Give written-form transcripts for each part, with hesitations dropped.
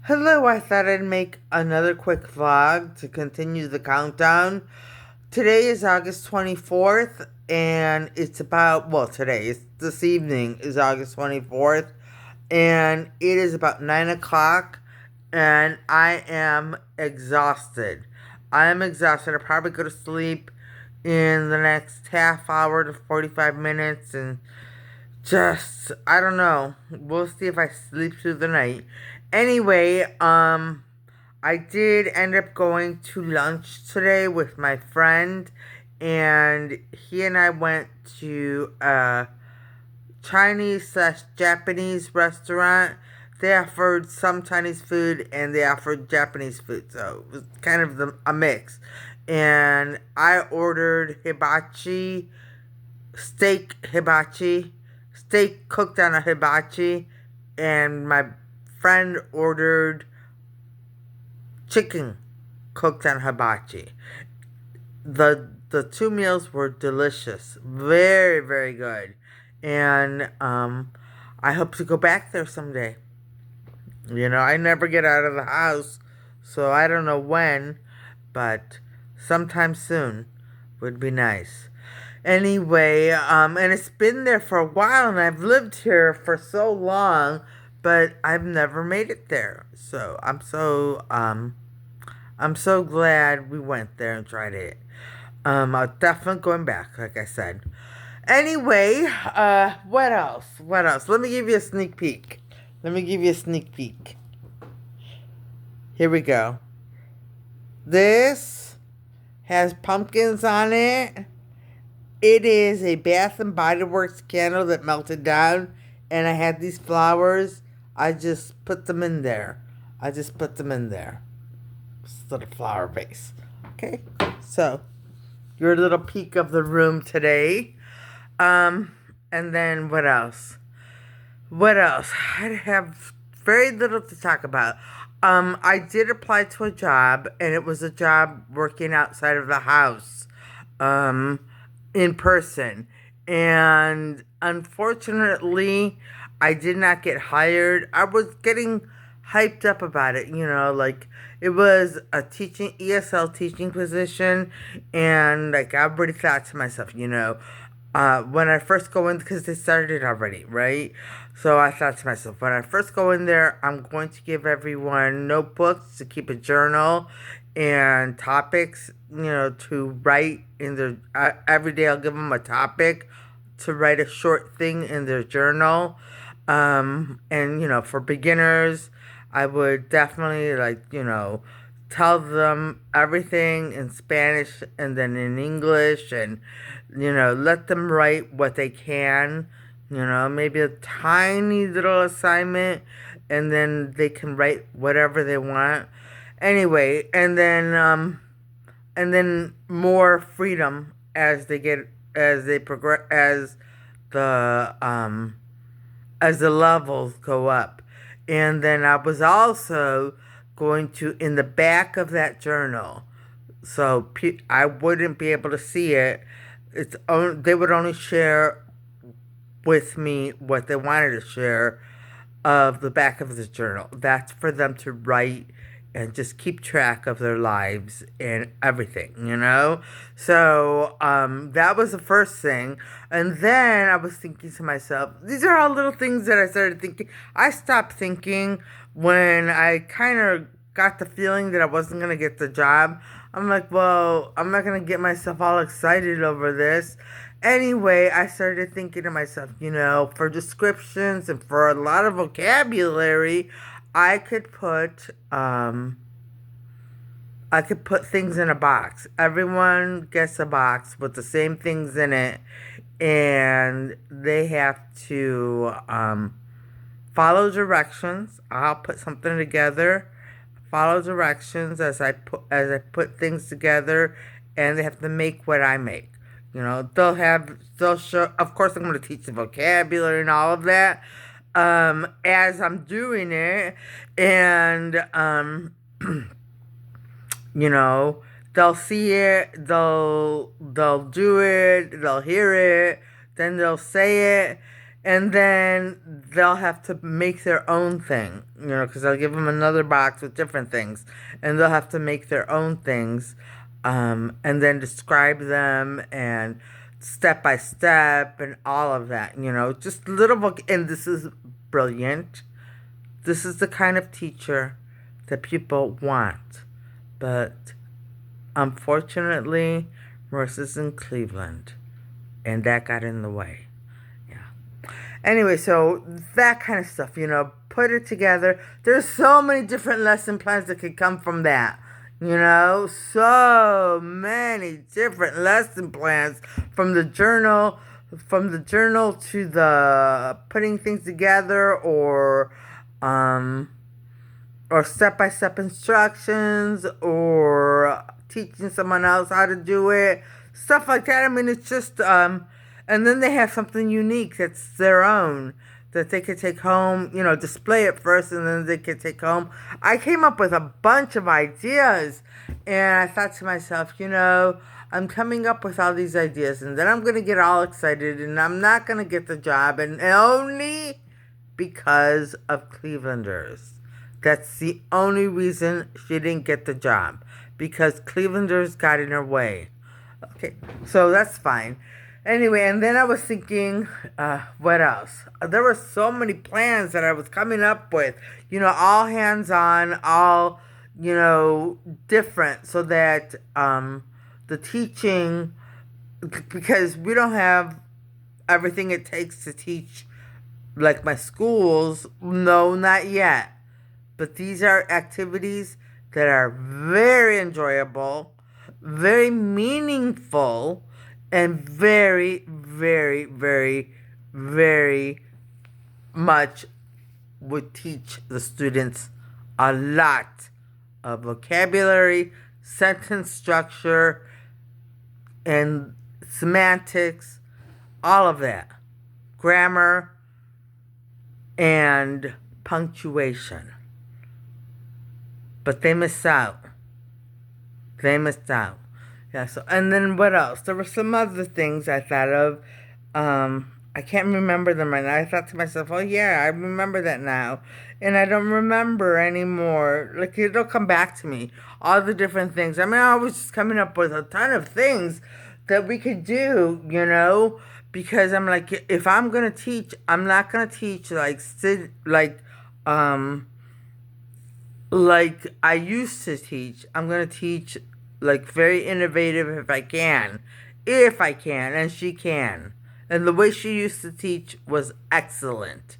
Hello, I thought I'd make another quick vlog to continue the countdown. Today is August 24th, and it's this evening is August 24th, and it is about 9 o'clock, and I am exhausted. I am exhausted. I'll probably go to sleep in the next half hour to 45 minutes, and I don't know. We'll see if I sleep through the night. Anyway, I did end up going to lunch today with my friend, and he and I went to a Chinese/Japanese restaurant. They offered some Chinese food and they offered Japanese food, so it was kind of a mix. And I ordered steak cooked on a hibachi, and my friend ordered chicken cooked on hibachi. The two meals were delicious, very very good, and I hope to go back there someday. I never get out of the house, so I don't know when, but sometime soon would be nice. Anyway, and it's been there for a while, and I've lived here for so long, but I've never made it there. So I'm so glad we went there and tried it. I'm definitely going back, like I said. Anyway, what else? What else? Let me give you a sneak peek. Let me give you a sneak peek. Here we go. This has pumpkins on it. It is a Bath and Body Works candle that melted down, and I had these flowers. I just put them in there. Just a little flower vase. Okay, so your little peek of the room today. And then what else? What else? I have very little to talk about. I did apply to a job, and it was a job working outside of the house. In person. And unfortunately, I did not get hired. I was getting hyped up about it, like it was a ESL teaching position, and like I already thought to myself, when I first go in, because they started already, right? So I thought to myself, when I first go in there, I'm going to give everyone notebooks to keep a journal and topics, to write in their. Every day I'll give them a topic to write a short thing in their journal. And, for beginners, I would definitely, tell them everything in Spanish and then in English, and let them write what they can, maybe a tiny little assignment, and then they can write whatever they want. Anyway, and then more freedom as they progress, the um as the levels go up. And then I was also going to, in the back of that journal, so I wouldn't be able to see it. They would only share with me what they wanted to share of the back of the journal. That's for them to write and just keep track of their lives and everything. So that was the first thing. And then I was thinking to myself, these are all little things that I started thinking. I stopped thinking when I kind of got the feeling that I wasn't going to get the job. I'm like, well, I'm not going to get myself all excited over this. Anyway, I started thinking to myself, for descriptions and for a lot of vocabulary, I could put things in a box. Everyone gets a box with the same things in it, and they have to follow directions. I'll put something together, follow directions as I put things together, and they have to make what I make. They'll show. Of course, I'm going to teach the vocabulary and all of that as I'm doing it, and you know, they'll see it, they'll do it, they'll hear it, then they'll say it, And then they'll have to make their own thing, because I'll give them another box with different things, and they'll have to make their own things, and then describe them and step by step and all of that, just little book. And this is brilliant. This is the kind of teacher that people want, but unfortunately, Marissa's in Cleveland, and that got in the way. Anyway, so that kind of stuff, put it together. There's so many different lesson plans that could come from that. So many different lesson plans from the journal to the putting things together, or step-by-step instructions, or teaching someone else how to do it, stuff like that. I mean, it's just and then they have something unique that's their own that they could take home, display it first, and then they could take home. I came up with a bunch of ideas, and I thought to myself, I'm coming up with all these ideas, and then I'm going to get all excited, and I'm not going to get the job, and only because of Clevelanders. That's the only reason she didn't get the job, because Clevelanders got in her way. Okay, so that's fine. Anyway, and then I was thinking, what else? There were so many plans that I was coming up with, all hands on, all, different, so that the teaching, because we don't have everything it takes to teach like my schools. No, not yet. But these are activities that are very enjoyable, very meaningful, and very, very, very, very much would teach the students a lot of vocabulary, sentence structure, and semantics, all of that. Grammar and punctuation. But they missed out. Yeah, so, and then what else? There were some other things I thought of. I can't remember them right now. I thought to myself, oh yeah, I remember that now. And I don't remember anymore. Like, it'll come back to me. All the different things. I mean, I was just coming up with a ton of things that we could do, because I'm like, if I'm going to teach, I'm not going to teach like I used to teach. I'm going to teach like very innovative if I can, and she can. And the way she used to teach was excellent.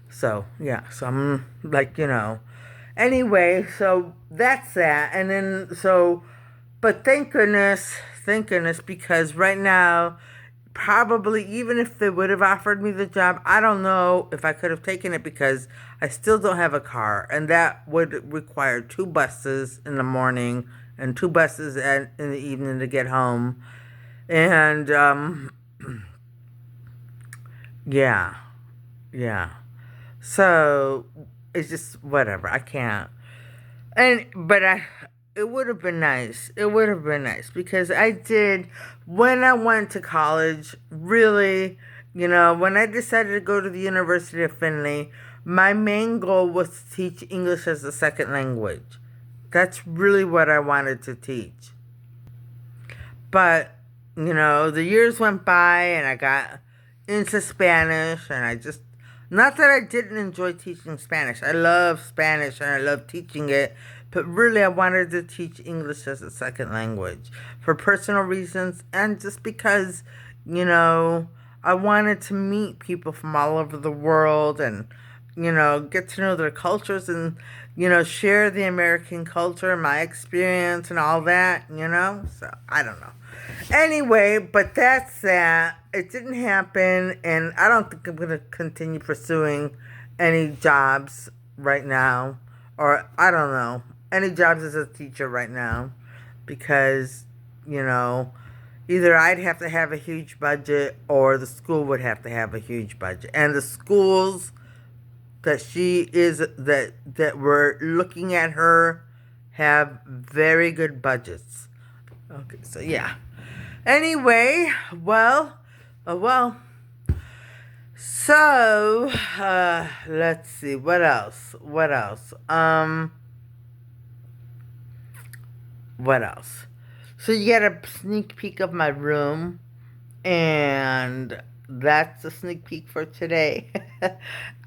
So, yeah, so I'm like, anyway, so that's that. And then, but thank goodness, because right now, probably even if they would have offered me the job, I don't know if I could have taken it, because I still don't have a car, and that would require 2 buses in the morning and 2 buses in the evening to get home. And yeah. So it's just whatever. I can't. But it would have been nice. Because I did, when I went to college, really, when I decided to go to the University of Findlay, my main goal was to teach English as a second language. That's really what I wanted to teach. But, the years went by, and I got into Spanish, and I just, not that I didn't enjoy teaching Spanish. I love Spanish, and I love teaching it. But really, I wanted to teach English as a second language for personal reasons, and just because, I wanted to meet people from all over the world, and, get to know their cultures, and, share the American culture, my experience, and all that, So, I don't know. Anyway, but that's that. It didn't happen, and I don't think I'm going to continue pursuing any jobs right now, or I don't know, any jobs as a teacher right now, because, either I'd have to have a huge budget, or the school would have to have a huge budget. And the schools that we're looking at her have very good budgets. Okay, so yeah. Anyway, well, So, let's see, what else? What else? So you get a sneak peek of my room, and that's a sneak peek for today.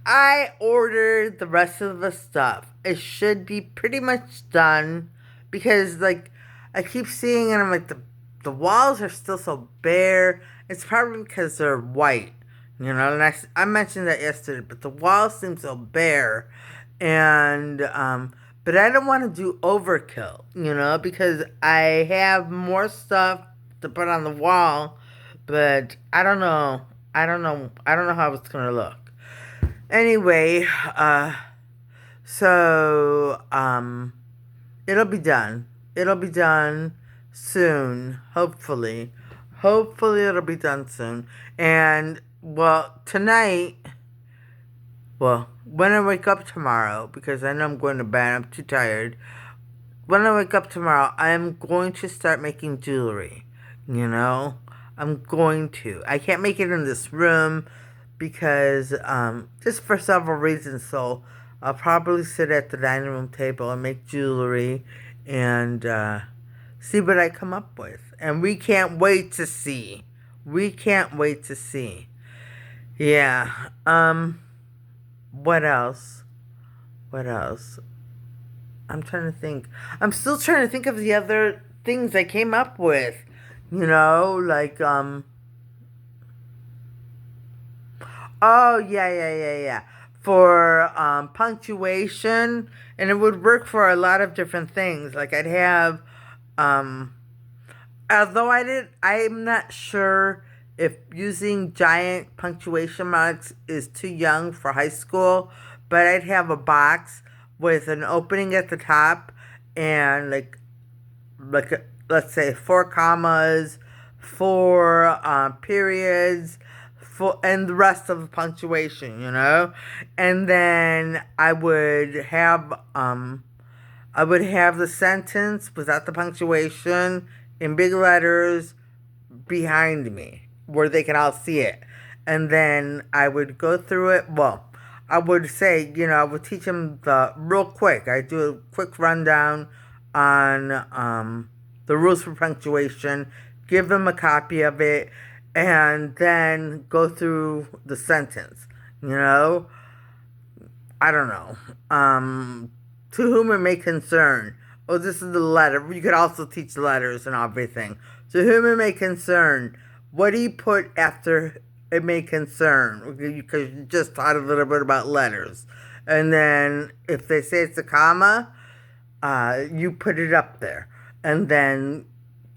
I ordered the rest of the stuff. It should be pretty much done because, like, I keep seeing and I'm like, the walls are still so bare. It's probably because they're white, and I mentioned that yesterday, but the walls seem so bare. And, but I don't want to do overkill, because I have more stuff to put on the wall, but I don't know. I don't know how it's gonna look. Anyway, so it'll be done. It'll be done soon, hopefully. Hopefully it'll be done soon. And well, tonight, well, when I wake up tomorrow, because I know I'm going to bed, I'm too tired. When I wake up tomorrow, I am going to start making jewelry. You know? I'm going to. I can't make it in this room because, just for several reasons. So, I'll probably sit at the dining room table and make jewelry and, see what I come up with. And we can't wait to see. We can't wait to see. Yeah. What else? What else? I'm trying to think. I'm still trying to think of the other things I came up with. Like, oh, yeah. For, punctuation, and it would work for a lot of different things. Like, I'd have, um, although I'm not sure if using giant punctuation marks is too young for high school, but I'd have a box with an opening at the top and let's say 4 commas, 4 periods, and the rest of the punctuation, and then I would have the sentence without the punctuation in big letters behind me where they can all see it. And then I would go through it. Well, I would say, I would teach them real quick. I do a quick rundown on the rules for punctuation, give them a copy of it, and then go through the sentence. You know, I don't know. To whom it may concern. Oh, this is the letter. You could also teach letters and everything. To whom it may concern. What do you put after it may concern? Because you just taught a little bit about letters. And then if they say it's a comma, you put it up there. And then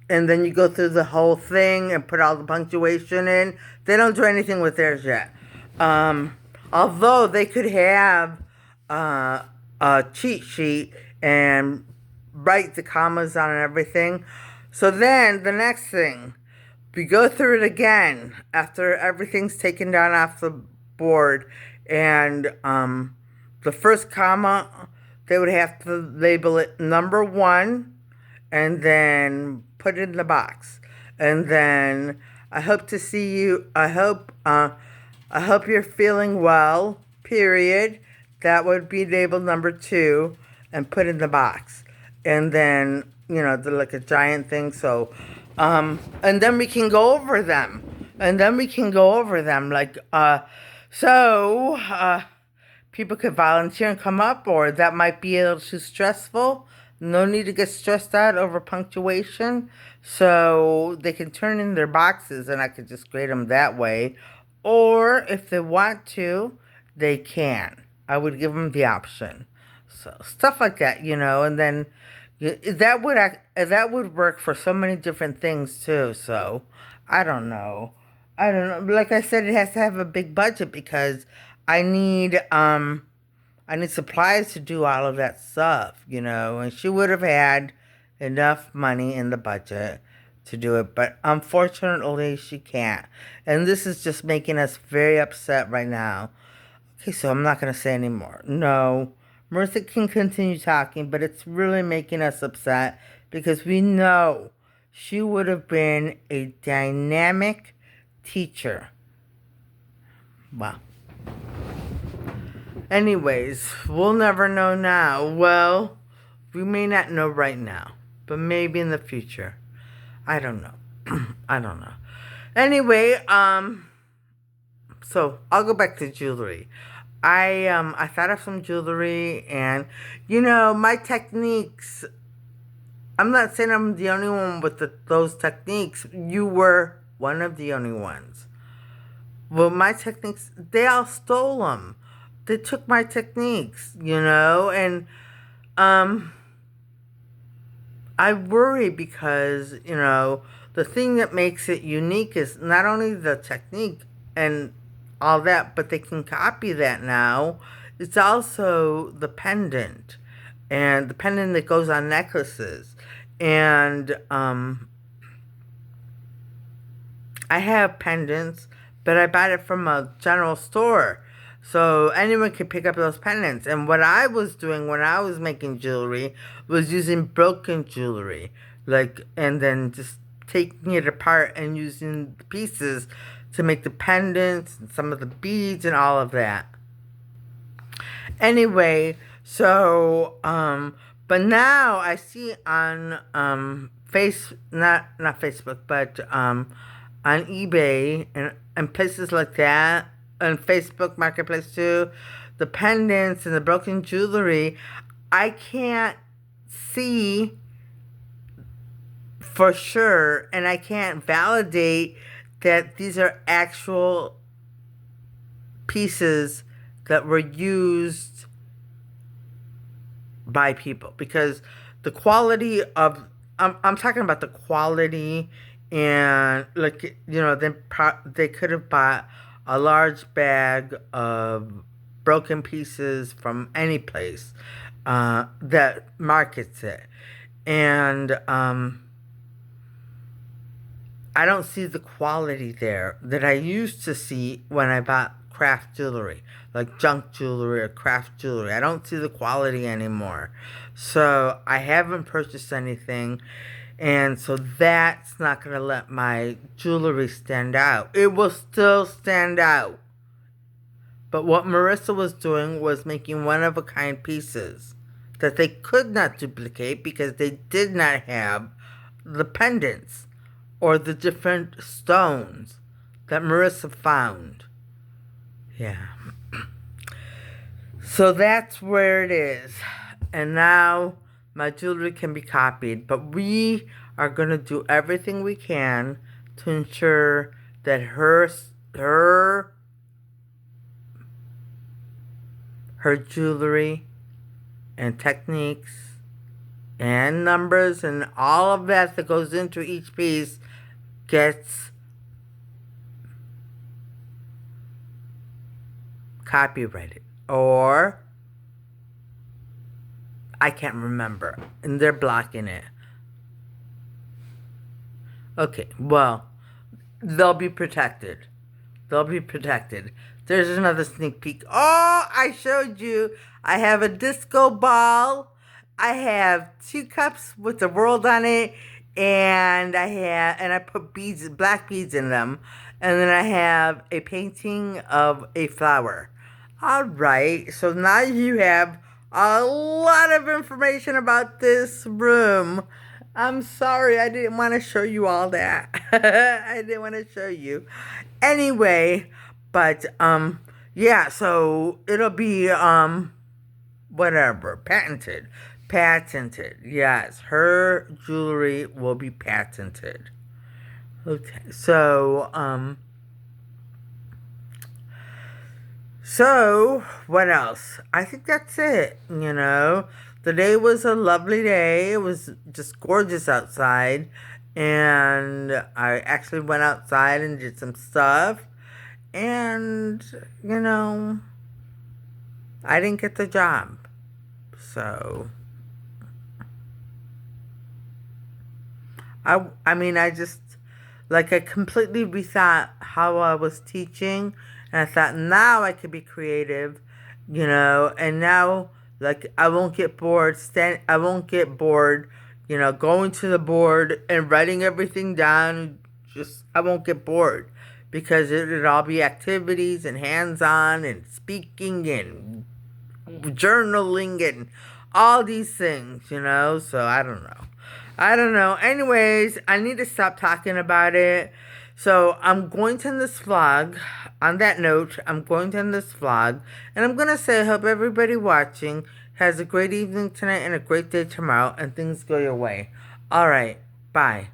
you go through the whole thing and put all the punctuation in. They don't do anything with theirs yet. Although they could have a cheat sheet and write the commas on and everything. So then the next thing, we go through it again after everything's taken down off the board, and the first comma, they would have to label it number 1 and then put it in the box. And then I hope to see you. I hope you're feeling well. Period. That would be labeled number 2 and put in the box. And then, like a giant thing. So, and then we can go over them. Like, people could volunteer and come up, or that might be a little too stressful. No need to get stressed out over punctuation. So they can turn in their boxes and I could just grade them that way. Or if they want to, they can. I would give them the option. So stuff like that, and then that would work for so many different things too. So I don't know. Like I said, it has to have a big budget because I need supplies to do all of that stuff, and she would have had enough money in the budget to do it, but unfortunately she can't. And this is just making us very upset right now. Okay, so I'm not going to say anymore. No, Marissa can continue talking, but it's really making us upset because we know she would have been a dynamic teacher. Wow. Anyways, we'll never know now. Well, we may not know right now, but maybe in the future. I don't know. I don't know. Anyway, so I'll go back to jewelry. I thought of some jewelry, and my techniques. I'm not saying I'm the only one with those techniques. You were one of the only ones. Well, my techniques, they all stole them. They took my techniques, and I worry because, the thing that makes it unique is not only the technique and all that, but they can copy that now. It's also the pendant, and the pendant that goes on necklaces. And I have pendants, but I bought it from a general store. So anyone could pick up those pendants. And what I was doing when I was making jewelry was using broken jewelry. And then just taking it apart and using the pieces to make the pendants and some of the beads and all of that. Anyway, so, but now I see on, not Facebook, but, on eBay and places like that, and Facebook Marketplace too, the pendants and the broken jewelry, I can't see for sure, and I can't validate that these are actual pieces that were used by people, because the quality of, I'm talking about the quality, and they could have bought a large bag of broken pieces from any place that markets it, and I don't see the quality there that I used to see when I bought craft jewelry, like junk jewelry or craft jewelry. I don't see the quality anymore. So I haven't purchased anything, and so that's not going to let my jewelry stand out. It will still stand out. But what Marissa was doing was making one-of-a-kind pieces that they could not duplicate because they did not have the pendants or the different stones that Marissa found. Yeah. So that's where it is. And now my jewelry can be copied. But we are going to do everything we can to ensure that her jewelry and techniques and numbers and all of that goes into each piece gets copyrighted, or I can't remember, and they're blocking it. Okay, well, they'll be protected. They'll be protected. There's another sneak peek. Oh, I showed you. I have a disco ball. I have 2 cups with the world on it, and I put beads, black beads in them, and then I have a painting of a flower. All right, so now you have a lot of information about this room. I'm sorry, I didn't want to show you all that. I didn't want to show you. Anyway, but, yeah, so it'll be, whatever, patented. Patented, yes. Her jewelry will be patented. Okay, so what else? I think that's it, The day was a lovely day. It was just gorgeous outside. And I actually went outside and did some stuff. And, I didn't get the job. So I just, I completely rethought how I was teaching, and I thought now I could be creative, and now, I won't get bored, going to the board and writing everything down, I won't get bored, because it'd all be activities and hands-on and speaking and journaling and all these things, so I don't know. Anyways, I need to stop talking about it. So I'm going to end this vlog. On that note, I'm going to end this vlog. And I'm going to say I hope everybody watching has a great evening tonight and a great day tomorrow. And things go your way. Alright, bye.